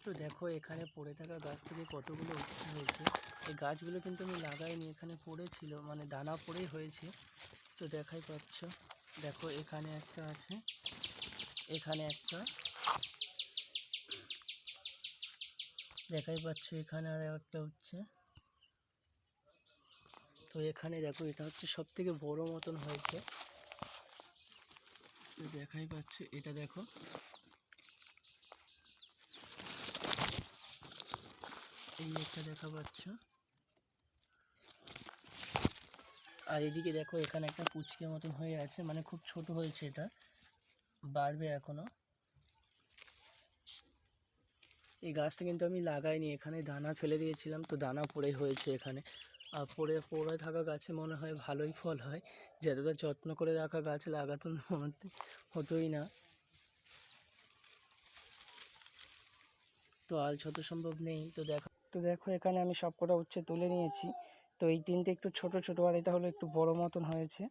তো দেখো এখানে পড়ে থাকা গাছ থেকে কতগুলো উচ্ছে হয়েছে। এই গাছগুলো কিন্তু আমি লাগাইনি, এখানে পড়েছিল, মানে দানা পড়েই হয়েছে। তো দেখাই পাচ্ছ, দেখো এখানে একটা আছে, এখানে একটা, দেখাই পাচ্ছ এখানে আর একটা উচ্ছে। তো এখানে দেখো এটা হচ্ছে সব থেকে বড় মতন হয়েছে। তো দেখাই পাচ্ছ, এটা দেখো, এই একটা দেখা পাচ্ছ। আর এদিকে দেখো এখানে একটা পুচকে মতন হয়ে আছে, মানে খুব ছোট হয়েছে, এটা বাড়বে এখনো। এই গাছটা কিন্তু আমি লাগাইনি, এখানে দানা ফেলে দিয়েছিলাম, তো দানা পড়ে হয়েছে এখানে। আর পড়ে থাকা গাছে মনে হয় ভালোই ফল হয়, যতটা যত্ন করে রাখা গাছ লাগাতো হতোই না। তো আল যত সম্ভব নেই। তো দেখো এখানে আমি সবকটা উচ্ছে তুলে নিয়েছি। তো এই তিনটে একটু ছোট ছোট, আর এটা হলো একটু বড় মতন হয়েছে।